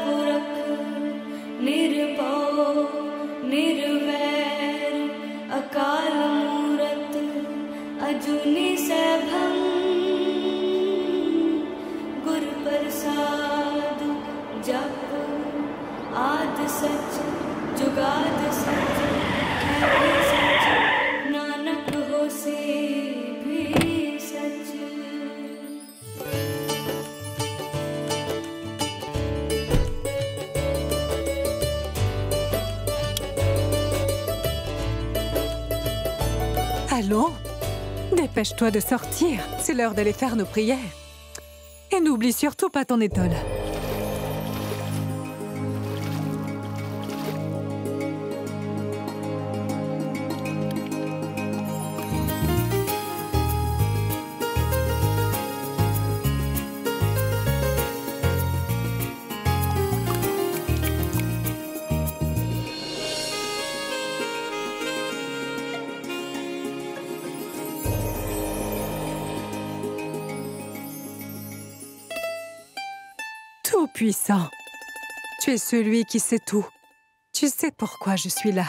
पुरख निर्भव निर्वैर अकाल मूरत अजूनी सैभं गुर प्रसाद जप आद सच जुगाद सच है सच नानक होसे भी सच। Allons, dépêche-toi de sortir. C'est l'heure d'aller faire nos prières. Et n'oublie surtout pas ton étole. Tout-puissant, tu es celui qui sait tout. Tu sais pourquoi je suis là.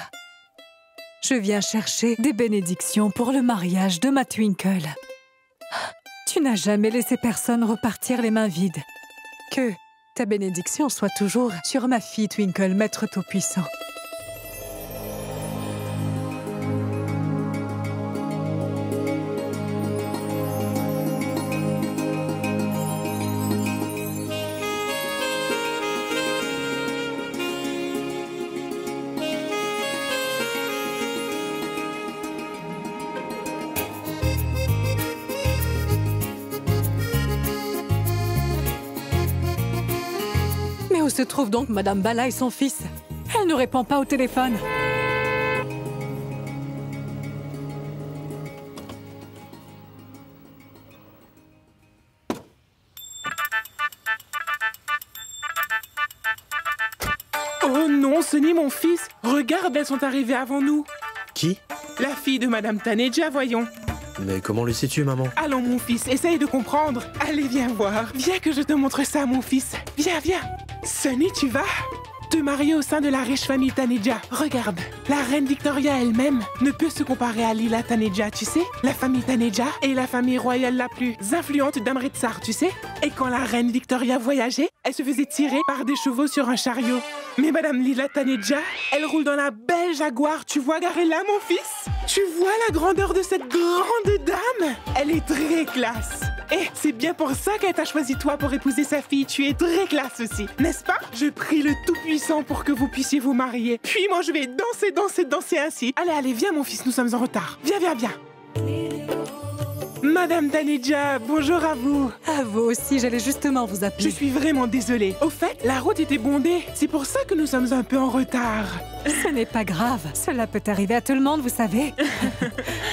Je viens chercher des bénédictions pour le mariage de ma Twinkle. Tu n'as jamais laissé personne repartir les mains vides. Que ta bénédiction soit toujours sur ma fille Twinkle, Maître Tout-puissant. Mais où se trouve donc Madame Bala et son fils? Elle ne répond pas au téléphone. Oh non, ce n'est mon fils. Regarde, elles sont arrivées avant nous. Qui? La fille de Madame Taneja, voyons. Mais comment le sais-tu, maman? Allons, mon fils, essaye de comprendre. Allez, viens voir. Viens que je te montre ça, mon fils. Viens, viens. Sunny, tu vas te marier au sein de la riche famille Taneja. Regarde, la reine Victoria elle-même ne peut se comparer à Lila Taneja, tu sais. La famille Taneja est la famille royale la plus influente d'Amritsar, tu sais. Et quand la reine Victoria voyageait, elle se faisait tirer par des chevaux sur un chariot. Mais Madame Lila Taneja, elle roule dans la belle Jaguar, tu vois garée là, mon fils? Tu vois la grandeur de cette grande dame? Elle est très classe. Et c'est bien pour ça qu'elle t'a choisi toi pour épouser sa fille. Tu es très classe aussi, n'est-ce pas? Je prie le Tout-Puissant pour que vous puissiez vous marier. Puis moi, je vais danser, danser, danser ainsi. Allez, allez, viens mon fils, nous sommes en retard. Viens, viens, viens. Madame Taneja, bonjour à vous. À vous aussi, j'allais justement vous Je appeler. suis vraiment désolée. Au fait, la route était bondée. C'est pour ça que nous sommes un peu en retard. Ce n'est pas grave. Cela peut arriver à tout le monde, vous savez.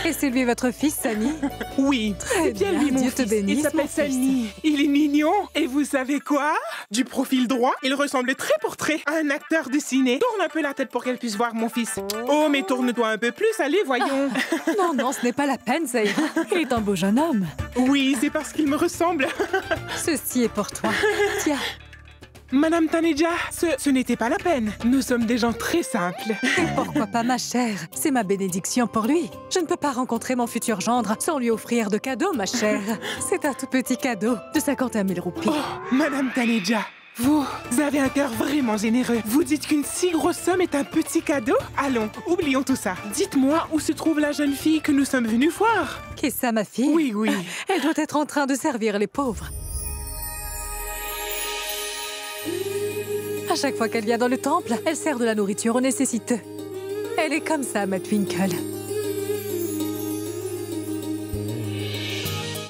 Et c'est lui votre fils, Sunny? Oui, Très c'est bien bien, lui, mon Dieu te fils. bénisse, Il s'appelle mon fils. Sunny. Il est mignon. Et vous savez quoi? Du profil droit, il ressemble trait pour trait à un acteur de ciné. Tourne un peu la tête pour qu'elle puisse voir mon fils. Oh, mais tourne-toi un peu plus, allez, voyons. Non, non, ce n'est pas la peine, ça ira. Il est un beau jeune homme. Oui, c'est parce qu'il me ressemble. Ceci est pour toi. Tiens, Madame Taneja, ce n'était pas la peine. Nous sommes des gens très simples. et pourquoi pas ma chère? C'est ma bénédiction pour lui. Je ne peux pas rencontrer mon futur gendre sans lui offrir de cadeaux, ma chère. C'est un tout petit cadeau de 51 000 roupies. Oh, Madame Taneja, vous avez un cœur vraiment généreux. Vous dites qu'une si grosse somme est un petit cadeau? Allons, oublions tout ça. Dites-moi où se trouve la jeune fille que nous sommes venus voir. Qui est ça, ma fille? Oui, oui. Elle doit être en train de servir les pauvres. À chaque fois qu'elle vient dans le temple, elle sert de la nourriture aux nécessiteux. Elle est comme ça, ma Twinkle.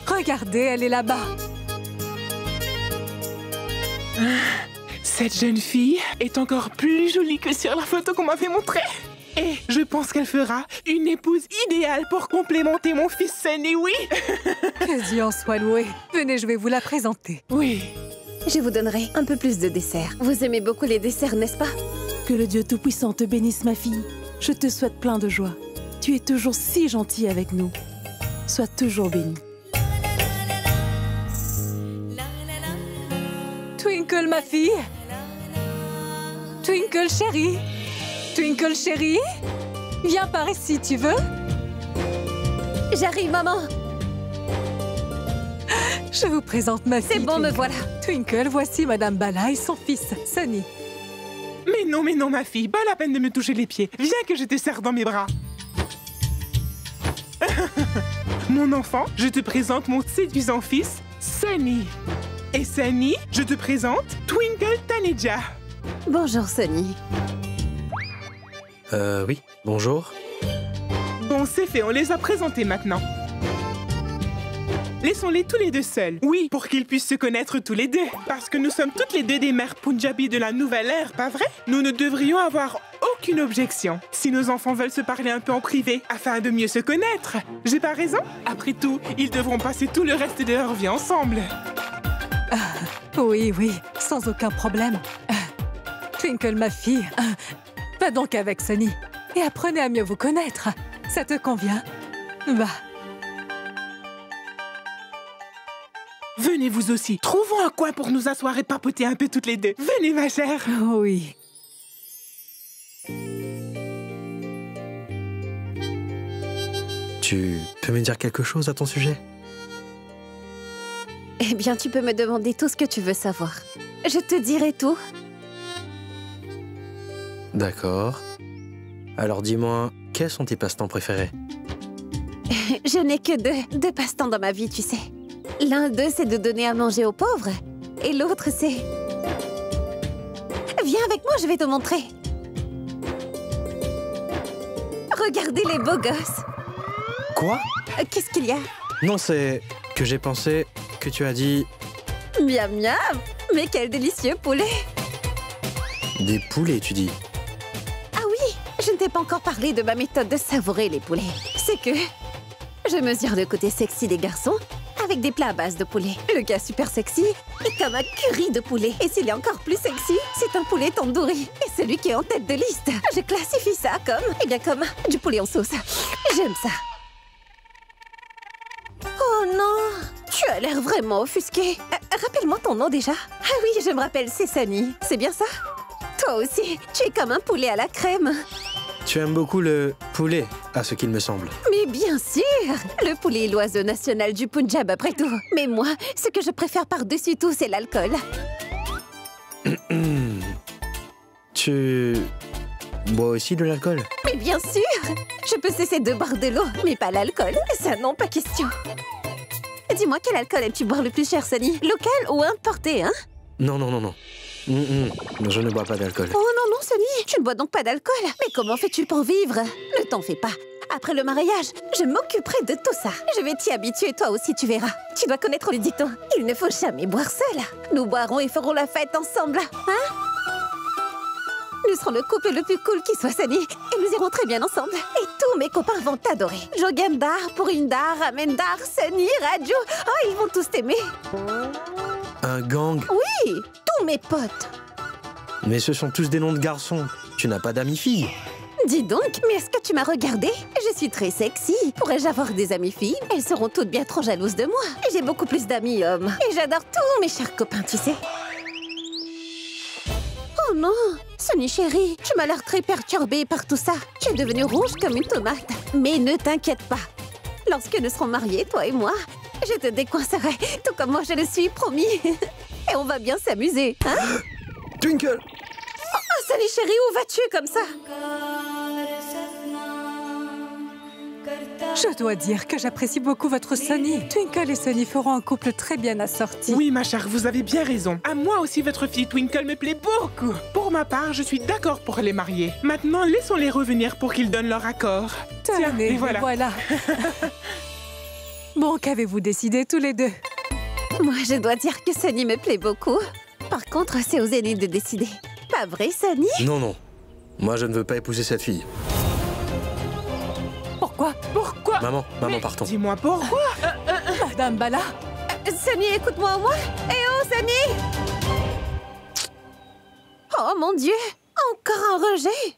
Regardez, elle est là-bas. Cette jeune fille est encore plus jolie que sur la photo qu'on m'avait montrée. Et je pense qu'elle fera une épouse idéale pour complémenter mon fils Sunny, oui. Que Dieu en soit loué. Venez, je vais vous la présenter. Oui. Je vous donnerai un peu plus de dessert. Vous aimez beaucoup les desserts, n'est-ce pas? Que le Dieu Tout-Puissant te bénisse, ma fille. Je te souhaite plein de joie. Tu es toujours si gentille avec nous. Sois toujours bénie. Twinkle, ma fille, Twinkle chérie. Twinkle chérie. Viens par ici, tu veux? J'arrive, maman. Je vous présente ma fille. C'est bon, me Twinkle. voilà. Twinkle, voici Madame Bala et son fils, Sunny. Mais non, ma fille, pas la peine de me toucher les pieds. Viens que je te serre dans mes bras. Mon enfant, je te présente mon séduisant fils, Sunny. Et Sunny, je te présente Twinkle Taneja. Bonjour, Sunny. Oui, bonjour. Bon, c'est fait, on les a présentés maintenant. Laissons-les tous les deux seuls. Oui, pour qu'ils puissent se connaître tous les deux. Parce que nous sommes toutes les deux des mères Punjabi de la nouvelle ère, pas vrai? Nous ne devrions avoir aucune objection si nos enfants veulent se parler un peu en privé afin de mieux se connaître. J'ai pas raison? Après tout, ils devront passer tout le reste de leur vie ensemble. Oui, sans aucun problème. Twinkle, ma fille, va donc avec Sunny et apprenez à mieux vous connaître. Ça te convient? Va. Venez vous aussi. Trouvons un coin pour nous asseoir et papoter un peu toutes les deux. Venez, ma chère. Oui. Tu peux me dire quelque chose à ton sujet? Eh bien, tu peux me demander tout ce que tu veux savoir. Je te dirai tout. D'accord. Alors dis-moi, quels sont tes passe-temps préférés? Je n'ai que deux passe-temps dans ma vie, tu sais. L'un d'eux, c'est de donner à manger aux pauvres. Et l'autre, c'est... Viens avec moi, je vais te montrer. Regardez les beaux gosses. Quoi? Qu'est-ce qu'il y a? Non, c'est que j'ai pensé que tu as dit Miam miam. Mais quel délicieux poulet. des poulets, tu dis. Ah oui, je ne t'ai pas encore parlé de ma méthode de savourer les poulets. C'est que je mesure le côté sexy des garçons avec des plats à base de poulet. Le gars super sexy est comme un curry de poulet. Et s'il est encore plus sexy, c'est un poulet tandoori. Et celui qui est en tête de liste, je classifie ça comme du poulet en sauce. J'aime ça. Oh non, tu as l'air vraiment offusqué. Rappelle-moi ton nom déjà. Ah oui, je me rappelle, c'est Sunny. C'est bien ça? Toi aussi, tu es comme un poulet à la crème. Tu aimes beaucoup le poulet, à ce qu'il me semble. Mais bien sûr! Le poulet est l'oiseau national du Punjab après tout. Mais moi, ce que je préfère par-dessus tout, c'est l'alcool. Tu bois aussi de l'alcool? Mais bien sûr! Je peux cesser de boire de l'eau, mais pas l'alcool. Ça, non, pas question. Dis-moi, quel alcool aimes-tu boire le plus cher, Sunny? Local ou importé, hein? Non. Je ne bois pas d'alcool. Oh non, Sunny, tu ne bois donc pas d'alcool? Mais comment fais-tu pour vivre? Ne t'en fais pas. Après le mariage, je m'occuperai de tout ça. Je vais t'y habituer, toi aussi, tu verras. Tu dois connaître le dicton. Il ne faut jamais boire seul. Nous boirons et ferons la fête ensemble, hein? Nous serons le couple le plus cool qui soit, Sunny. Et nous irons très bien ensemble. Et tous mes copains vont t'adorer. Jogendar, Pourindar, Amendar, Sunny, Raju. Oh, ils vont tous t'aimer. Un gang? Oui, tous mes potes. Mais ce sont tous des noms de garçons. Tu n'as pas d'amis filles? Dis donc, mais est-ce que tu m'as regardée? Je suis très sexy. Pourrais-je avoir des amies filles? Elles seront toutes bien trop jalouses de moi. J'ai beaucoup plus d'amis hommes. Et j'adore tous mes chers copains, tu sais. Oh non, Sunny chérie, tu m'as l'air très perturbée par tout ça. Tu es devenue rouge comme une tomate. Mais ne t'inquiète pas. Lorsque nous serons mariés, toi et moi, je te décoincerai, tout comme moi je le suis, promis. Et on va bien s'amuser, hein? Twinkle! Oh, Sunny chérie, où vas-tu comme ça? Je dois dire que j'apprécie beaucoup votre Sunny. Twinkle et Sunny feront un couple très bien assorti. Oui, ma chère, vous avez bien raison. À moi aussi, votre fille Twinkle me plaît beaucoup. Pour ma part, je suis d'accord pour les marier. Maintenant, laissons-les revenir pour qu'ils donnent leur accord. Tiens, Tenez, et voilà. Bon, qu'avez-vous décidé tous les deux? Moi, je dois dire que Sunny me plaît beaucoup. Par contre, c'est aux aînés de décider. Pas vrai, Sunny? Non. Moi, je ne veux pas épouser cette fille. Pourquoi? Pourquoi? Maman, partons. Dis-moi pourquoi? Madame Bala? Sunny, écoute-moi au moins. Eh oh, Sunny! Oh mon Dieu! Encore un rejet!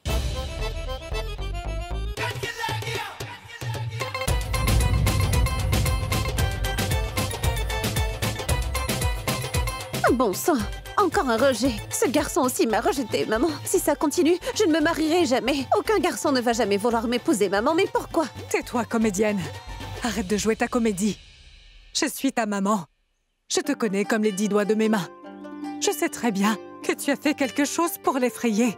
Bon sang, Encore un rejet. Ce garçon aussi m'a rejeté, maman. Si ça continue, je ne me marierai jamais. Aucun garçon ne va jamais vouloir m'épouser, maman. Mais pourquoi? Tais-toi, comédienne. Arrête de jouer ta comédie. Je suis ta maman. Je te connais comme les 10 doigts de mes mains. Je sais très bien que tu as fait quelque chose pour l'effrayer.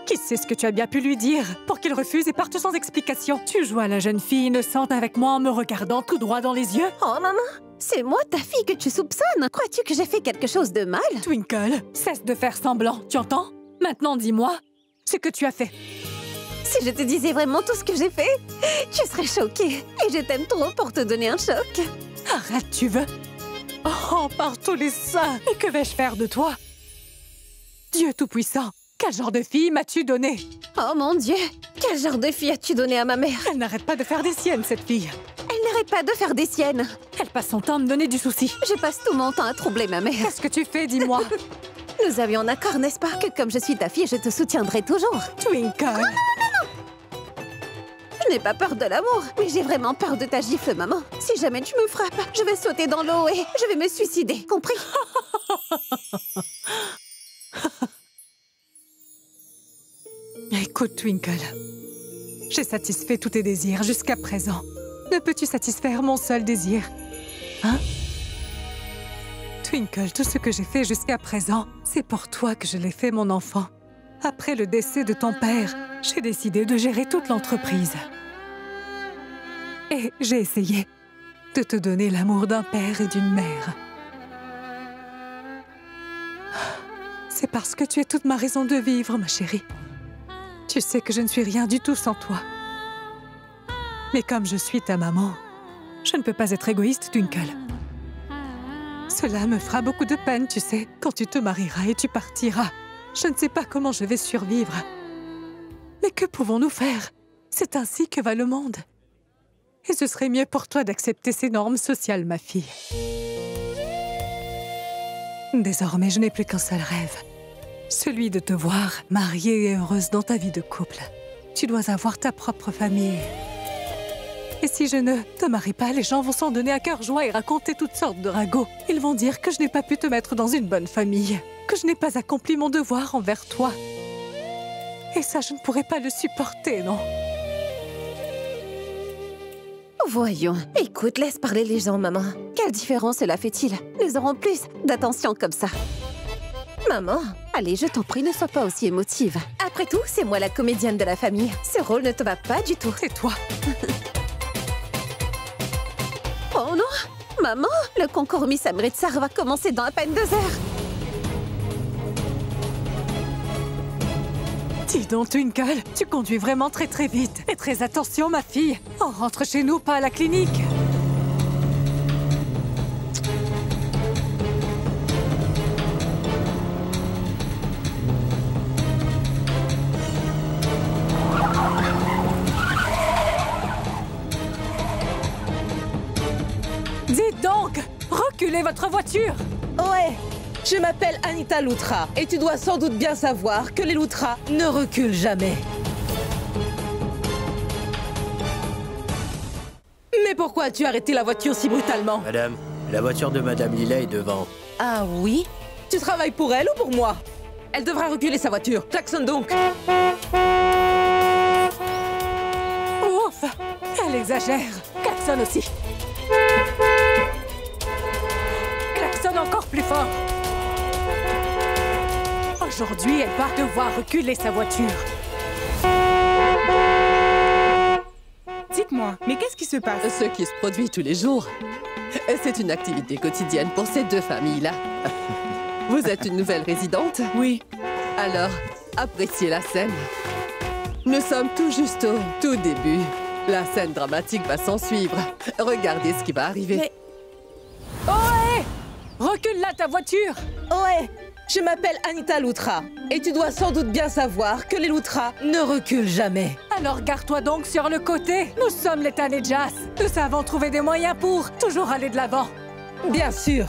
Qui sait ce que tu as bien pu lui dire pour qu'il refuse et parte sans explication? Tu joues à la jeune fille innocente avec moi en me regardant tout droit dans les yeux? Oh, maman, c'est moi, ta fille, que tu soupçonnes. Crois-tu que j'ai fait quelque chose de mal? Twinkle, cesse de faire semblant, tu entends? Maintenant, dis-moi ce que tu as fait. Si je te disais vraiment tout ce que j'ai fait, tu serais choquée. Et je t'aime trop pour te donner un choc. Arrête, tu veux? Oh, par tous les saints! Et que vais-je faire de toi? Dieu Tout-Puissant, quel genre de fille m'as-tu donné? Oh mon Dieu, quel genre de fille as-tu donné à ma mère? Elle n'arrête pas de faire des siennes, cette fille. Elle n'arrête pas de faire des siennes. Elle passe son temps à me donner du souci. Je passe tout mon temps à troubler ma mère. Qu'est-ce que tu fais, dis-moi? Nous avions un accord, n'est-ce pas? Que comme je suis ta fille, je te soutiendrai toujours. Twinkle! Je n'ai pas peur de l'amour, mais j'ai vraiment peur de ta gifle, maman. Si jamais tu me frappes, je vais sauter dans l'eau et je vais me suicider, compris? Écoute, Twinkle. J'ai satisfait tous tes désirs jusqu'à présent. Ne peux-tu satisfaire mon seul désir? Hein? Twinkle, tout ce que j'ai fait jusqu'à présent, c'est pour toi que je l'ai fait, mon enfant. Après le décès de ton père, j'ai décidé de gérer toute l'entreprise. Et j'ai essayé de te donner l'amour d'un père et d'une mère. C'est parce que tu es toute ma raison de vivre, ma chérie. Tu sais que je ne suis rien du tout sans toi. Mais comme je suis ta maman, je ne peux pas être égoïste, Twinkle. Cela me fera beaucoup de peine, tu sais, quand tu te marieras et tu partiras. Je ne sais pas comment je vais survivre. Mais que pouvons-nous faire? C'est ainsi que va le monde. Et ce serait mieux pour toi d'accepter ces normes sociales, ma fille. Désormais, je n'ai plus qu'un seul rêve. Celui de te voir mariée et heureuse dans ta vie de couple. Tu dois avoir ta propre famille. Et si je ne te marie pas, les gens vont s'en donner à cœur joie et raconter toutes sortes de ragots. Ils vont dire que je n'ai pas pu te mettre dans une bonne famille, que je n'ai pas accompli mon devoir envers toi. Et ça, je ne pourrais pas le supporter, non? Voyons. Écoute, laisse parler les gens, maman. Quelle différence cela fait-il? Nous aurons plus d'attention comme ça. Maman, allez, je t'en prie, ne sois pas aussi émotive. Après tout, c'est moi la comédienne de la famille. Ce rôle ne te va pas du tout. C'est toi. Oh non! Maman, le concours Miss Amritsar va commencer dans à peine 2 heures. Dis donc, Twinkle, tu conduis vraiment très très vite. Et très attention, ma fille. On rentre chez nous, pas à la clinique. Dites donc, reculez votre voiture. Ouais, je m'appelle Anita Loutra et tu dois sans doute bien savoir que les Loutras ne reculent jamais. Mais pourquoi as-tu arrêté la voiture si brutalement? Madame, la voiture de Madame Lila est devant. Ah oui? Tu travailles pour elle ou pour moi? Elle devra reculer sa voiture. Klaxonne donc. Ouf, elle exagère. Klaxonne aussi. Klaxonne encore plus fort. Aujourd'hui, elle va devoir reculer sa voiture. Dites-moi, mais qu'est-ce qui se passe? Ce qui se produit tous les jours. C'est une activité quotidienne pour ces deux familles-là. Vous êtes une nouvelle résidente? Oui. Alors, appréciez la scène. Nous sommes tout juste au tout début. La scène dramatique va s'en suivre. Regardez ce qui va arriver. Mais... Ohé! Recule là ta voiture! Ouais, je m'appelle Anita Loutra. Et tu dois sans doute bien savoir que les Loutras ne reculent jamais. Alors garde-toi donc sur le côté. Nous sommes les Tanejas. Nous savons trouver des moyens pour toujours aller de l'avant. Bien sûr.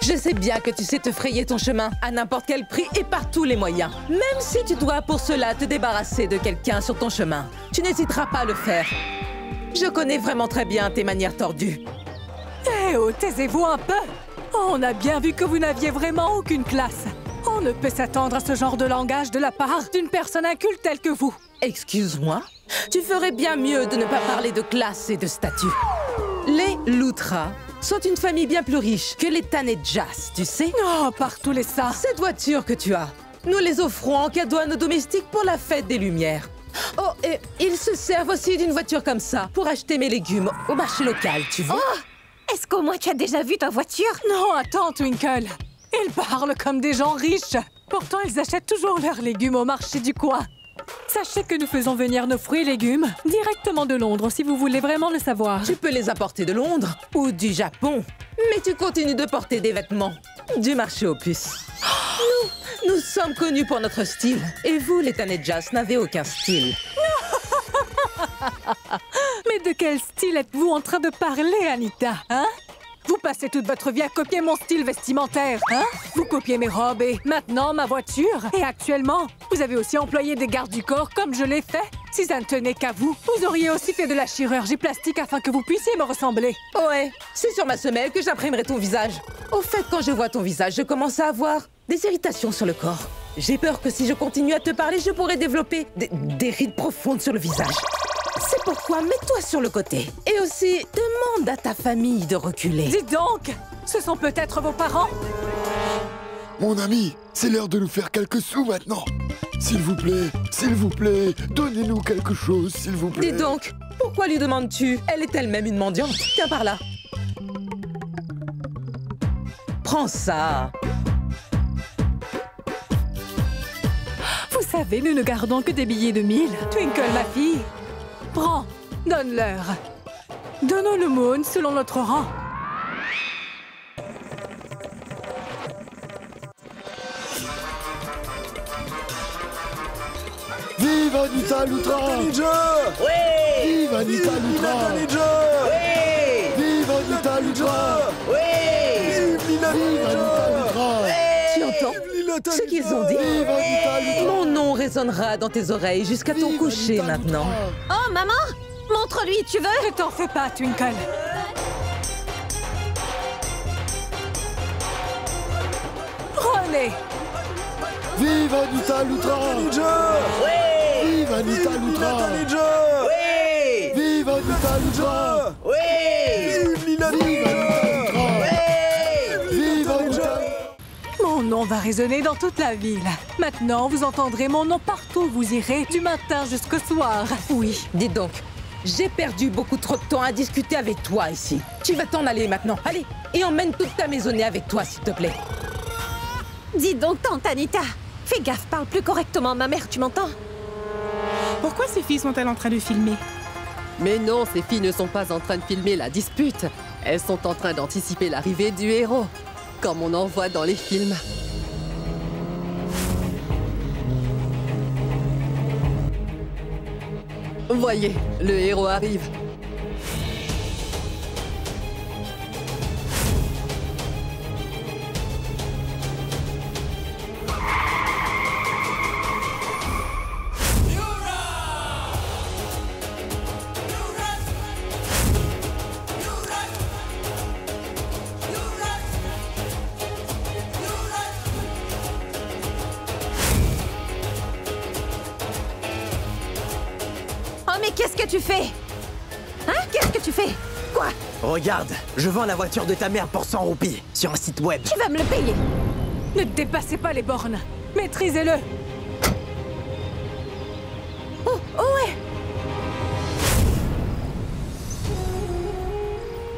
Je sais bien que tu sais te frayer ton chemin à n'importe quel prix et par tous les moyens. Même si tu dois pour cela te débarrasser de quelqu'un sur ton chemin, tu n'hésiteras pas à le faire. Je connais vraiment très bien tes manières tordues. Eh oh, taisez-vous un peu! On a bien vu que vous n'aviez vraiment aucune classe. On ne peut s'attendre à ce genre de langage de la part d'une personne inculte telle que vous. Excuse-moi, tu ferais bien mieux de ne pas parler de classe et de statut. Les Lutra sont une famille bien plus riche que les Tanejas, tu sais. Oh, par tous les saints. Cette voiture que tu as, nous les offrons en cadeau à nos domestiques pour la fête des Lumières. Oh, et ils se servent aussi d'une voiture comme ça pour acheter mes légumes au marché local, tu vois. Oh! Est-ce qu'au moins tu as déjà vu ta voiture? Non, attends, Twinkle. Ils parlent comme des gens riches. Pourtant, ils achètent toujours leurs légumes au marché du coin. Sachez que nous faisons venir nos fruits et légumes directement de Londres, si vous voulez vraiment le savoir. Tu peux les apporter de Londres ou du Japon, mais tu continues de porter des vêtements du marché aux puces. Nous sommes connus pour notre style, et vous, les Tanejas, n'avez aucun style. Mais de quel style êtes-vous en train de parler, Anita, hein? Vous passez toute votre vie à copier mon style vestimentaire, hein? Vous copiez mes robes et maintenant ma voiture. Et actuellement, vous avez aussi employé des gardes du corps comme je l'ai fait. Si ça ne tenait qu'à vous, vous auriez aussi fait de la chirurgie plastique afin que vous puissiez me ressembler. Ouais, c'est sur ma semelle que j'imprimerai ton visage. Au fait, quand je vois ton visage, je commence à avoir des irritations sur le corps. J'ai peur que si je continue à te parler, je pourrais développer des rides profondes sur le visage. C'est pourquoi mets-toi sur le côté. Et aussi, demande à ta famille de reculer. Dites donc, ce sont peut-être vos parents? Mon ami, c'est l'heure de nous faire quelques sous maintenant. S'il vous plaît, donnez-nous quelque chose, s'il vous plaît. Dis donc, pourquoi lui demandes-tu? Elle est elle-même une mendiante. Tiens par là. Prends ça. Vous savez, nous ne gardons que des billets de 1000. Twinkle, ma fille. Prends, donne-leur. Donnons l'aumône selon notre rang. Vive Anita Lutra! Oui! Vive Anita Lutra! Oui! Vive Anita Lutra! Oui! Vive Anita Lutra! Tu entends ce qu'ils ont dit? Vive Anita Lutra! Mon nom résonnera dans tes oreilles jusqu'à ton Vive coucher Anita maintenant. Lutra! Oh, maman! Montre-lui, tu veux? Ne t'en fais pas, Twinkle. René! Vive Anita Lutra! Oui! Vive Anita Lutra! Oui! Vive Anita Lutra! Oui! Vive Anita Lutra! Vive Anita! Mon nom va résonner dans toute la ville. Maintenant, vous entendrez mon nom partout où vous irez, du matin jusqu'au soir. Oui. Dis donc, j'ai perdu beaucoup trop de temps à discuter avec toi ici. Tu vas t'en aller maintenant. Allez, et emmène toute ta maisonnée avec toi, s'il te plaît. Dis donc, tante Anita, fais gaffe, parle plus correctement à ma mère, tu m'entends? Pourquoi ces filles sont-elles en train de filmer? Mais non, ces filles ne sont pas en train de filmer la dispute. Elles sont en train d'anticiper l'arrivée du héros, comme on en voit dans les films. Voyez, le héros arrive. Oh, mais qu'est-ce que tu fais? Hein? Qu'est-ce que tu fais? Quoi? Regarde, je vends la voiture de ta mère pour 100 roupies sur un site web. Tu vas me le payer? Ne dépassez pas les bornes. Maîtrisez-le. Oh, ouais!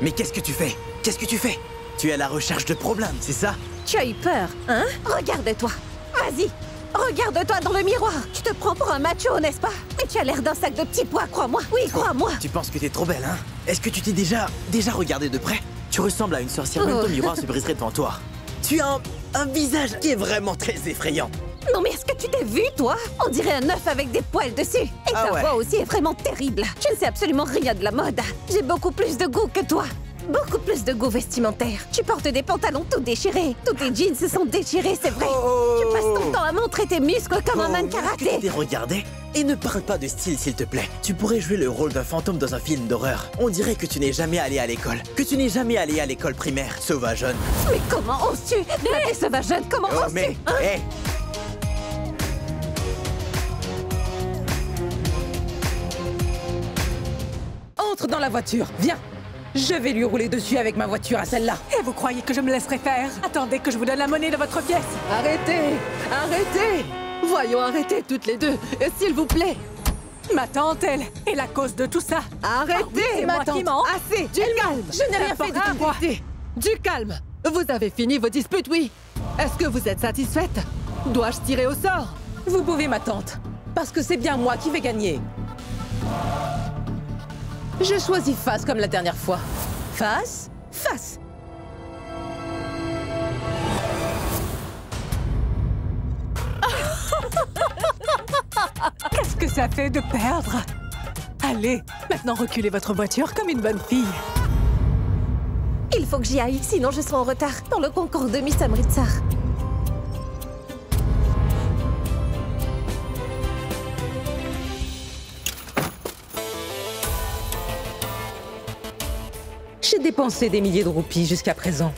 Mais qu'est-ce que tu fais? Qu'est-ce que tu fais? Tu es à la recherche de problèmes, c'est ça? Tu as eu peur, hein? Regarde-toi. Vas-y, regarde-toi dans le miroir. Tu te prends pour un macho, n'est-ce pas? Mais tu as l'air d'un sac de petits pois, crois-moi. Oui, crois-moi. Tu penses que t'es trop belle, hein? Est-ce que tu t'es déjà regardé de près? Tu ressembles à une sorcière, même Oh. ton miroir se briserait devant toi. Tu as un visage qui est vraiment très effrayant. Non, mais est-ce que tu t'es vu, toi? On dirait un œuf avec des poils dessus. Et Ah ta ouais. voix aussi est vraiment terrible. Tu ne sais absolument rien de la mode. J'ai beaucoup plus de goût que toi. Beaucoup plus de goût vestimentaire. Tu portes des pantalons tout déchirés. Tous tes jeans se sont déchirés, c'est vrai. Tu passes ton temps à monter montrer tes muscles comme un man Est-ce que karaté. tu t'es regardé? Et ne parle pas de style, s'il te plaît. Tu pourrais jouer le rôle d'un fantôme dans un film d'horreur. On dirait que tu n'es jamais allé à l'école. Que tu n'es jamais allé à l'école primaire, sauvageonne. Mais comment oses-tu m'appeler sauvageonne? Comment Oh, oses-tu mais... hein? hé! Entre dans la voiture, viens. Je vais lui rouler dessus avec ma voiture à celle-là. Et vous croyez que je me laisserai faire? Attendez que je vous donne la monnaie de votre pièce. Arrêtez! Arrêtez! Voyons, arrêtez toutes les deux, s'il vous plaît. Ma tante, elle, est la cause de tout ça. Arrêtez, c'est ma moi qui tante. mens. Assez, du calme. Je n'ai rien fait de N'importe tout. quoi. Du calme. Vous avez fini vos disputes, oui. Est-ce que vous êtes satisfaite? Dois-je tirer au sort? Vous pouvez, ma tante. Parce que c'est bien moi qui vais gagner. Je choisis face comme la dernière fois. Face, face. Qu'est-ce que ça fait de perdre? Allez, maintenant reculez votre voiture comme une bonne fille. Il faut que j'y aille, sinon je serai en retard dans le concours de Miss Amritsar. J'ai dépensé des milliers de roupies jusqu'à présent.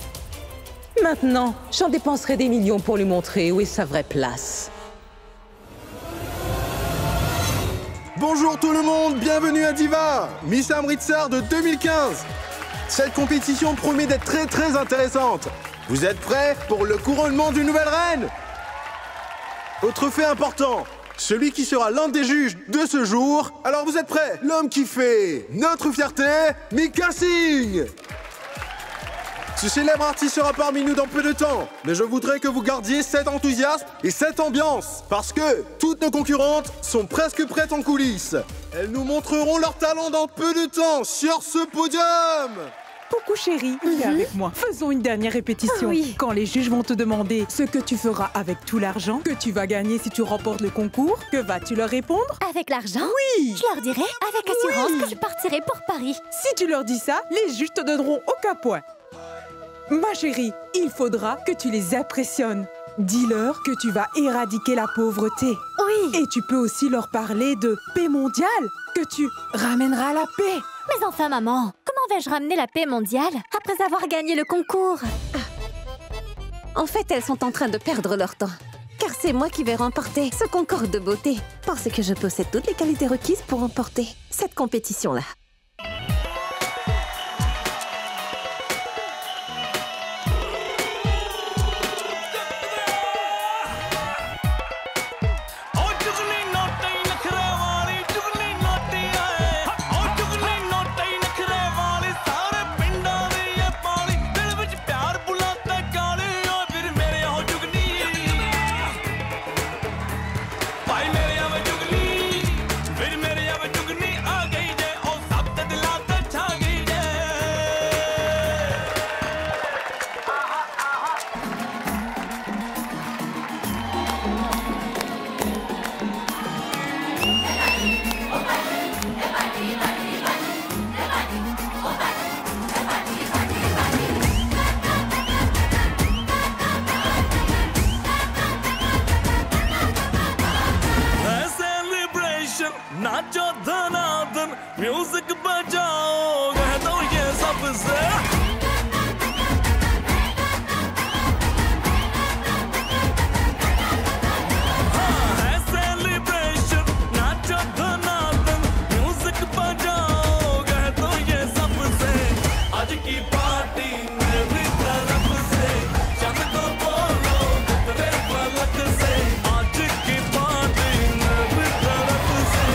Maintenant, j'en dépenserai des millions pour lui montrer où est sa vraie place. Bonjour tout le monde, bienvenue à Diva, Miss Amritsar de 2015. Cette compétition promet d'être très intéressante. Vous êtes prêts pour le couronnement d'une nouvelle reine? Autre fait important, celui qui sera l'un des juges de ce jour. Alors vous êtes prêts? L'homme qui fait notre fierté, Mika Singh. Ce célèbre artiste sera parmi nous dans peu de temps, mais je voudrais que vous gardiez cet enthousiasme et cette ambiance, parce que toutes nos concurrentes sont presque prêtes en coulisses. Elles nous montreront leur talent dans peu de temps sur ce podium. Coucou chérie, viens avec moi. Faisons une dernière répétition. Oui. Quand les juges vont te demander ce que tu feras avec tout l'argent que tu vas gagner si tu remportes le concours, que vas-tu leur répondre? Avec l'argent? Oui. Je leur dirai avec assurance que je partirai pour Paris. Si tu leur dis ça, les juges te donneront aucun point. Ma chérie, il faudra que tu les impressionnes. Dis-leur que tu vas éradiquer la pauvreté. Oui. Et tu peux aussi leur parler de paix mondiale, que tu ramèneras la paix. Mais enfin, maman, comment vais-je ramener la paix mondiale après avoir gagné le concours? En fait, elles sont en train de perdre leur temps. Car c'est moi qui vais remporter ce concours de beauté. Parce que je possède toutes les qualités requises pour remporter cette compétition-là. नाचो धनाधन म्यूजिक बजाओ कह दो ये सबसे है सेलिब्रेशन नाचो धनाधन म्यूजिक बजाओ कह दो ये सबसे आज की पार्टी मेरी तरफ से चंद को बोलो तेरे पलक से आज की पार्टी मेरी तरफ से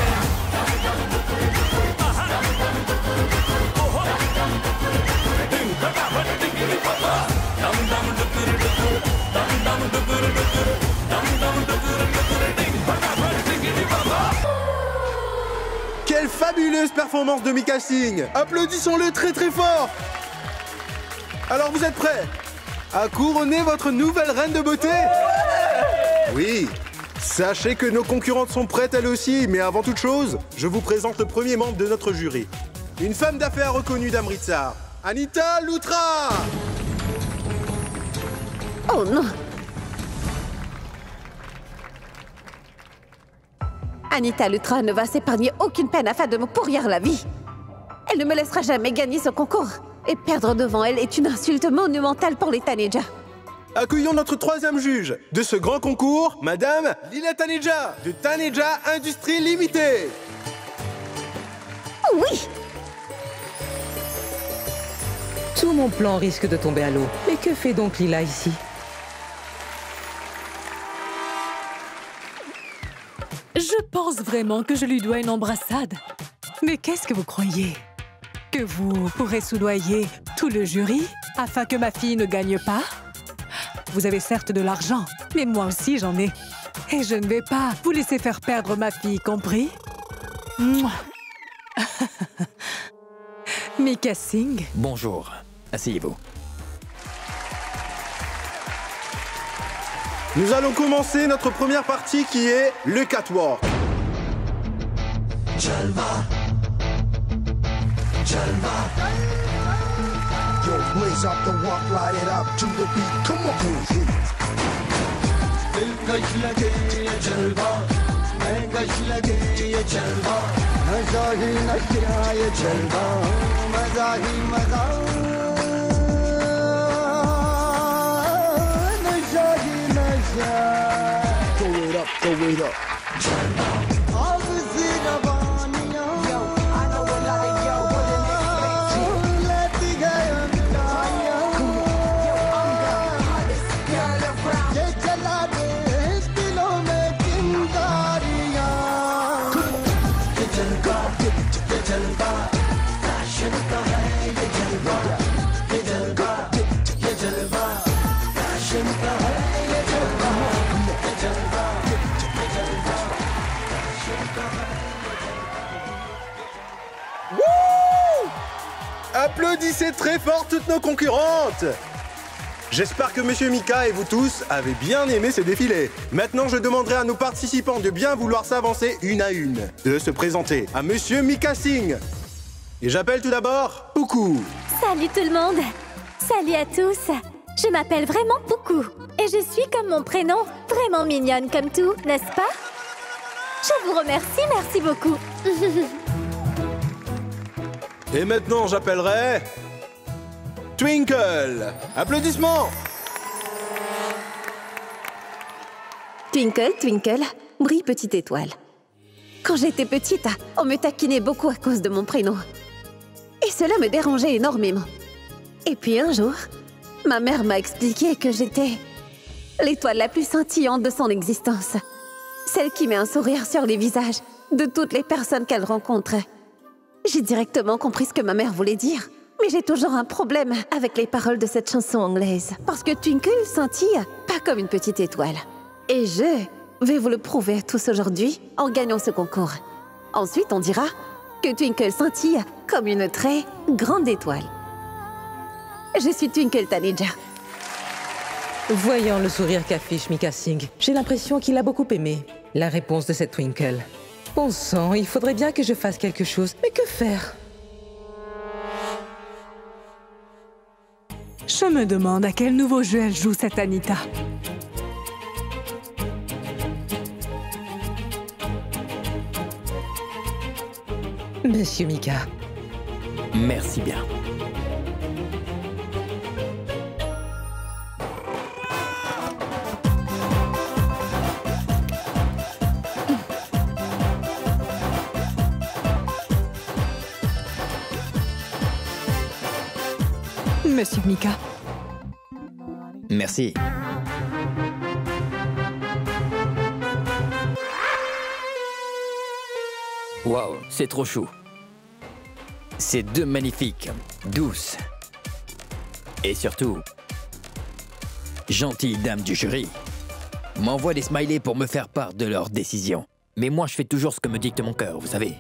Quelle fabuleuse performance de Mika Singh! Applaudissons-le très fort! Alors vous êtes prêts à couronner votre nouvelle reine de beauté? Oui! Sachez que nos concurrentes sont prêtes elles aussi, mais avant toute chose, je vous présente le premier membre de notre jury. Une femme d'affaires reconnue d'Amritsar, Anita Luthra! Oh non! Anita Lutra ne va s'épargner aucune peine afin de me pourrir la vie. Elle ne me laissera jamais gagner ce concours. Et perdre devant elle est une insulte monumentale pour les Taneja. Accueillons notre troisième juge de ce grand concours, Madame Lila Taneja, de Taneja Industries Limitée. Oui! Tout mon plan risque de tomber à l'eau. Mais que fait donc Lila ici? Je pense vraiment que je lui dois une embrassade. Mais qu'est-ce que vous croyez? Que vous pourrez soudoyer tout le jury afin que ma fille ne gagne pas? Vous avez certes de l'argent, mais moi aussi j'en ai. Et je ne vais pas vous laisser faire perdre ma fille, compris? Mouah. Mika Singh. Bonjour, asseyez-vous. Nous allons commencer notre première partie qui est le catwalk. Jalva. Jalva. Yo, blaze up the walk, light it up to the beat. Come on. दिल कश लगे ये जलवा, मैं कश लगे ये जलवा, नशा ही नशा ये जलवा, मजा ही मजा, नशा ही नशा. Throw it up, throw it up. Jalva. All the zigabania. Yo, I know a lot of yo wouldn't expect you. Let the guy on fire. Come on, yo, I'm the hottest girl around. ये चला दे दिलों में चिंगारियां. ये जलवा, ये जलवा, फैशन का है ये जलवा. ये जलवा, ये जलवा, फैशन का है ये जलवा. ये जलवा, ये जलवा, फैशन का है. Wouh! Applaudissez très fort toutes nos concurrentes. J'espère que Monsieur Mika et vous tous avez bien aimé ces défilés. Maintenant, je demanderai à nos participants de bien vouloir s'avancer une à une, de se présenter à Monsieur Mika Singh. Et j'appelle tout d'abord Poukou. Salut tout le monde! Salut à tous! Je m'appelle vraiment Poukou. Et je suis comme mon prénom, vraiment mignonne comme tout, n'est-ce pas? Je vous remercie, merci beaucoup. Et maintenant, j'appellerai Twinkle. Applaudissements. Twinkle, Twinkle, brille petite étoile. Quand j'étais petite, on me taquinait beaucoup à cause de mon prénom. Et cela me dérangeait énormément. Et puis un jour, ma mère m'a expliqué que j'étais l'étoile la plus scintillante de son existence. Celle qui met un sourire sur les visages de toutes les personnes qu'elle rencontre. J'ai directement compris ce que ma mère voulait dire. Mais j'ai toujours un problème avec les paroles de cette chanson anglaise. Parce que Twinkle scintille pas comme une petite étoile. Et je vais vous le prouver à tous aujourd'hui en gagnant ce concours. Ensuite, on dira que Twinkle scintille comme une très grande étoile. Je suis Twinkle Taneja. Voyant le sourire qu'affiche Mika Singh, j'ai l'impression qu'il a beaucoup aimé la réponse de cette Twinkle. Bon sang, il faudrait bien que je fasse quelque chose. Mais que faire? Je me demande à quel nouveau jeu elle joue, cette Anita. Monsieur Mika. Merci bien. Monsieur Mika. Merci. Waouh, c'est trop chou. Ces deux magnifiques, douces et surtout gentilles dames du jury m'envoient des smileys pour me faire part de leur décision. Mais moi, je fais toujours ce que me dicte mon cœur, vous savez.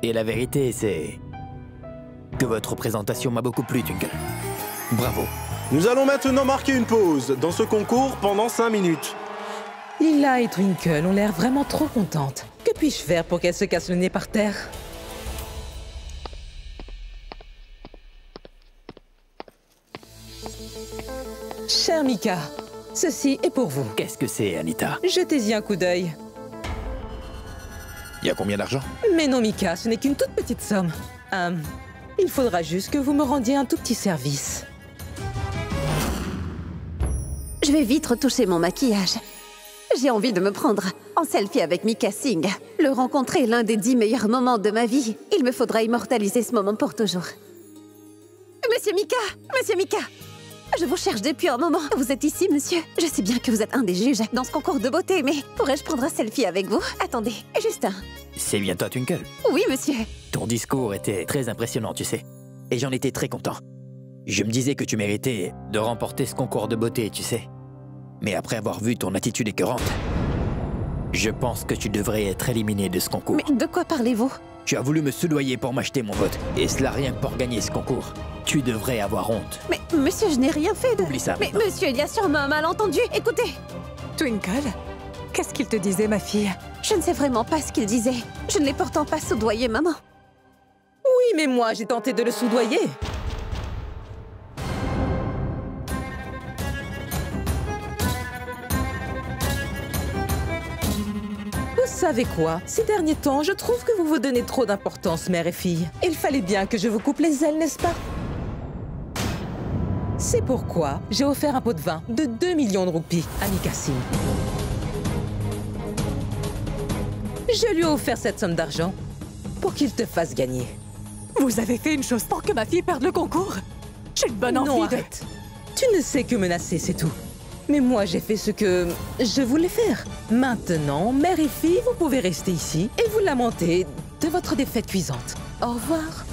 Et la vérité, c'est que votre présentation m'a beaucoup plu, Twinkle. Bravo. Nous allons maintenant marquer une pause dans ce concours pendant 5 minutes. Lila et Twinkle ont l'air vraiment trop contentes. Que puis-je faire pour qu'elles se cassent le nez par terre? Cher Mika, Ceci est pour vous. Qu'est-ce que c'est, Anita? Jetez-y un coup d'œil. Il y a combien d'argent? Mais non, Mika, ce n'est qu'une toute petite somme. Il faudra juste que vous me rendiez un tout petit service. Je vais vite retoucher mon maquillage. J'ai envie de me prendre en selfie avec Mika Singh. Le rencontrer est l'un des 10 meilleurs moments de ma vie. Il me faudra immortaliser ce moment pour toujours. Monsieur Mika! Monsieur Mika! Je vous cherche depuis un moment. Vous êtes ici, monsieur? Je sais bien que vous êtes un des juges dans ce concours de beauté, mais pourrais-je prendre un selfie avec vous? Attendez, juste un. C'est bien toi, Twinkle? Oui, monsieur. Ton discours était très impressionnant, tu sais. Et j'en étais très content. Je me disais que tu méritais de remporter ce concours de beauté, tu sais. Mais après avoir vu ton attitude écœurante, je pense que tu devrais être éliminé de ce concours. Mais de quoi parlez-vous? Tu as voulu me soudoyer pour m'acheter mon vote. Et cela rien que pour gagner ce concours. Tu devrais avoir honte. Mais monsieur, je n'ai rien fait de... Oublie ça. Mais monsieur, il y a sûrement un malentendu. Écoutez. Twinkle, qu'est-ce qu'il te disait, ma fille? Je ne sais vraiment pas ce qu'il disait. Je ne l'ai pourtant pas soudoyé, maman. Oui, mais moi, j'ai tenté de le soudoyer. Vous savez quoi? Ces derniers temps, je trouve que vous vous donnez trop d'importance, mère et fille. Il fallait bien que je vous coupe les ailes, n'est-ce pas? C'est pourquoi j'ai offert un pot de vin de 2 millions de roupies à Mika Singh. Je lui ai offert cette somme d'argent pour qu'il te fasse gagner. Vous avez fait une chose pour que ma fille perde le concours. J'ai une bonne envie Non, de... arrête. Tu ne sais que menacer, c'est tout. Mais moi, j'ai fait ce que je voulais faire. Maintenant, mère et fille, vous pouvez rester ici et vous lamenter de votre défaite cuisante. Au revoir.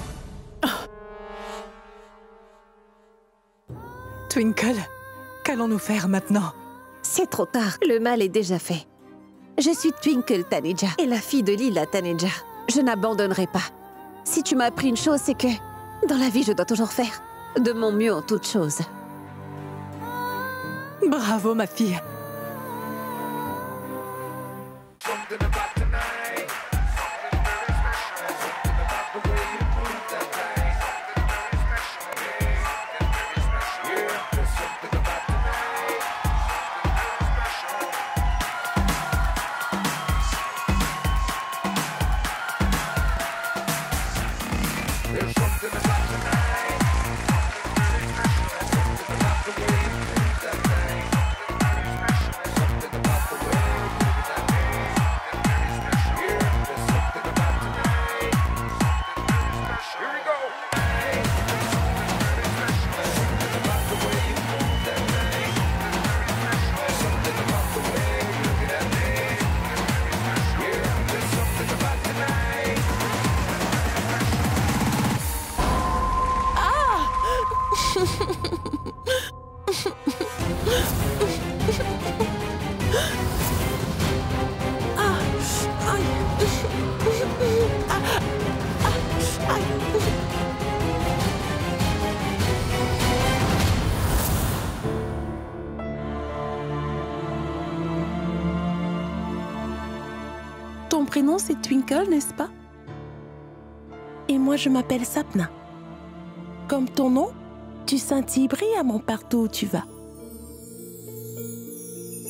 Twinkle, qu'allons-nous faire maintenant? C'est trop tard. Le mal est déjà fait. Je suis Twinkle Taneja et la fille de Lila Taneja. Je n'abandonnerai pas. Si tu m'as appris une chose, c'est que dans la vie, je dois toujours faire de mon mieux en toutes choses. Bravo, ma fille. Ton prénom, c'est Twinkle, n'est-ce pas? Et moi, je m'appelle Sapna. Comme ton nom, tu scintilles brillamment partout où tu vas.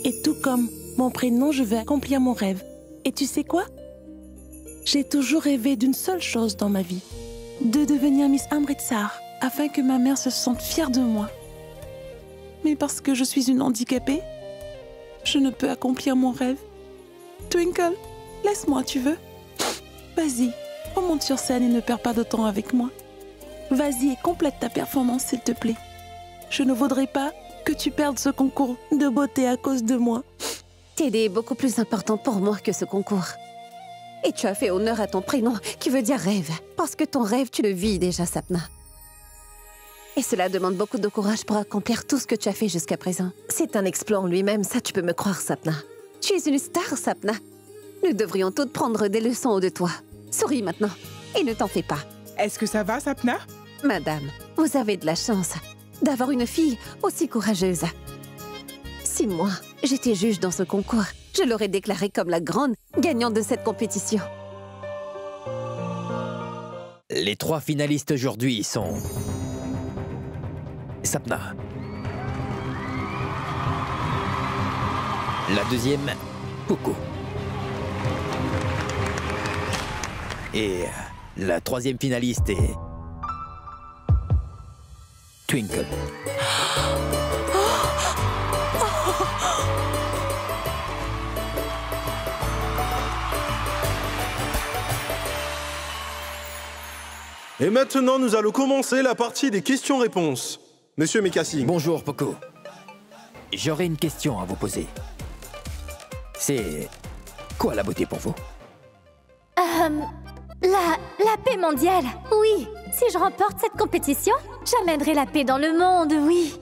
Et tout comme mon prénom, je veux accomplir mon rêve. Et tu sais quoi? J'ai toujours rêvé d'une seule chose dans ma vie. De devenir Miss Amritsar, afin que ma mère se sente fière de moi. Mais parce que je suis une handicapée, je ne peux accomplir mon rêve. Twinkle, laisse-moi, tu veux? Vas-y, remonte sur scène et ne perds pas de temps avec moi. Vas-y et complète ta performance, s'il te plaît. Je ne voudrais pas que tu perdes ce concours de beauté à cause de moi. T'aider est beaucoup plus important pour moi que ce concours. Et tu as fait honneur à ton prénom, qui veut dire rêve. Parce que ton rêve, tu le vis déjà, Sapna. Et cela demande beaucoup de courage pour accomplir tout ce que tu as fait jusqu'à présent. C'est un exploit en lui-même, ça tu peux me croire, Sapna. Tu es une star, Sapna. Nous devrions toutes prendre des leçons de toi. Souris maintenant, et ne t'en fais pas. Est-ce que ça va, Sapna? Madame, vous avez de la chance d'avoir une fille aussi courageuse. Si moi, j'étais juge dans ce concours, je l'aurais déclarée comme la grande gagnante de cette compétition. Les 3 finalistes aujourd'hui sont... Sapna, La deuxième, Poco. Et la troisième finaliste est... Twinkle. Et maintenant, nous allons commencer la partie des questions-réponses. Monsieur Mikassing. Bonjour, Poco. J'aurais une question à vous poser. C'est quoi la beauté pour vous? La paix mondiale, oui. Si je remporte cette compétition, j'amènerai la paix dans le monde, oui.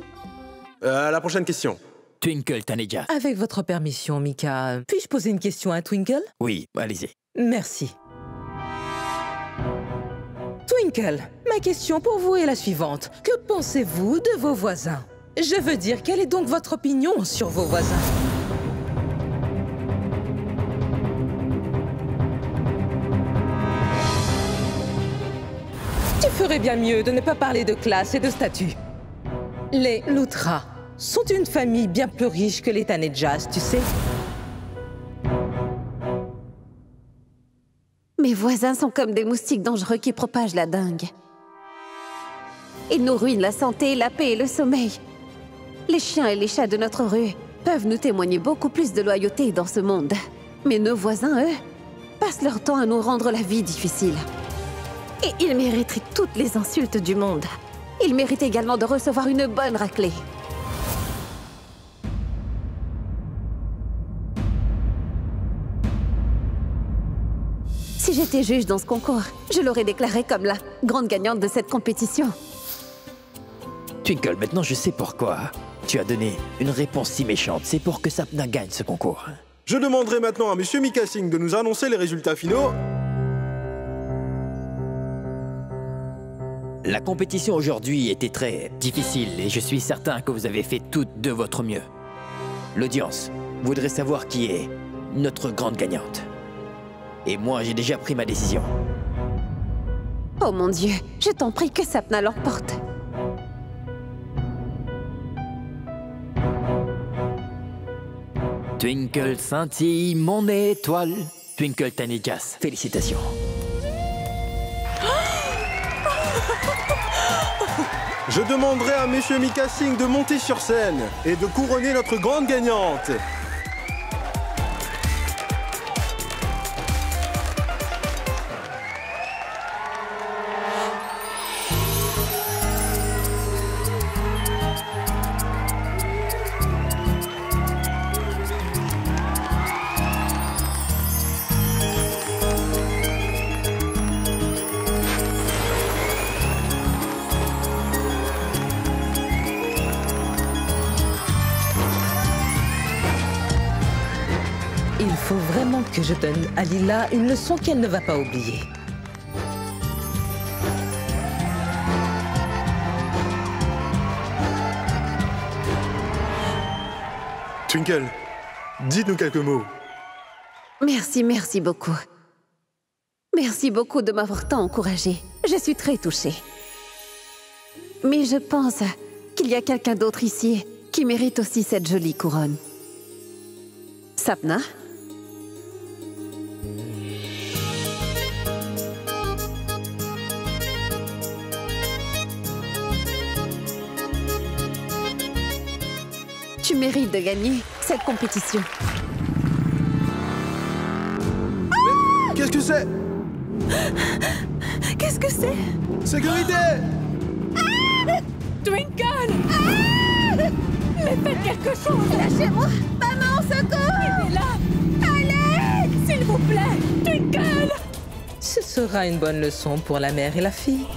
La prochaine question. Twinkle Taneja. Avec votre permission, Mika, puis-je poser une question à Twinkle? Oui, allez-y. Merci. Twinkle, ma question pour vous est la suivante. Que pensez-vous de vos voisins? Je veux dire, quelle est donc votre opinion sur vos voisins? Tu ferais bien mieux de ne pas parler de classe et de statut. Les Luthra sont une famille bien plus riche que les Tanejas, tu sais. Mes voisins sont comme des moustiques dangereux qui propagent la dengue. Ils nous ruinent la santé, la paix et le sommeil. Les chiens et les chats de notre rue peuvent nous témoigner beaucoup plus de loyauté dans ce monde. Mais nos voisins, eux, passent leur temps à nous rendre la vie difficile. Et ils mériteraient toutes les insultes du monde. Ils méritent également de recevoir une bonne raclée. Si j'étais juge dans ce concours, je l'aurais déclarée comme la grande gagnante de cette compétition. Twinkle, maintenant je sais pourquoi tu as donné une réponse si méchante. C'est pour que Sapna gagne ce concours. Je demanderai maintenant à Monsieur Mikassing de nous annoncer les résultats finaux. La compétition aujourd'hui était très difficile et je suis certain que vous avez fait tout de votre mieux. L'audience voudrait savoir qui est notre grande gagnante. Et moi, j'ai déjà pris ma décision. Oh mon Dieu, je t'en prie que Sapna l'emporte. Twinkle scintille, mon étoile. Twinkle Tanejas, félicitations. Je demanderai à Monsieur Mikassing de monter sur scène et de couronner notre grande gagnante. Il faut vraiment que je donne à Lila une leçon qu'elle ne va pas oublier. Twinkle, dites-nous quelques mots. Merci, merci beaucoup. Merci beaucoup de m'avoir tant encouragée. Je suis très touchée. Mais je pense qu'il y a quelqu'un d'autre ici qui mérite aussi cette jolie couronne. Sapna? Tu mérites de gagner cette compétition. Qu'est-ce que c'est? Qu'est-ce que c'est? Sécurité! Twinkle! Mais faites quelque chose! Lâchez-moi! Maman, au secours! Aidez-la! Allez! S'il vous plaît! Twinkle! Ce sera une bonne leçon pour la mère et la fille.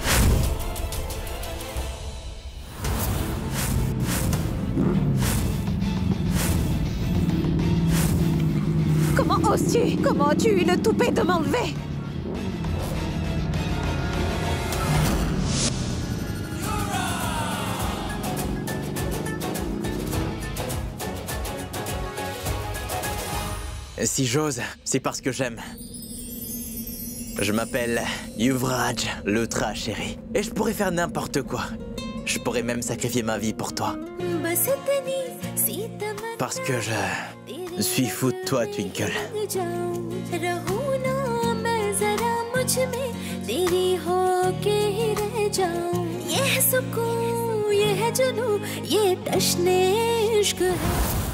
Comment oses-tu? Comment as-tu eu le toupet de m'enlever? Si j'ose, c'est parce que j'aime. Je m'appelle Yuvraj Luthra, chérie. Et je pourrais faire n'importe quoi. Je pourrais même sacrifier ma vie pour toi. बस इतनी सी Parce que je suis fou de toi, Twinkle. रहूं ना मैं जरा मुझ में तेरी होके ही रह जाऊं ये है सुकून ये है जुनून ये तश्ने इश्क है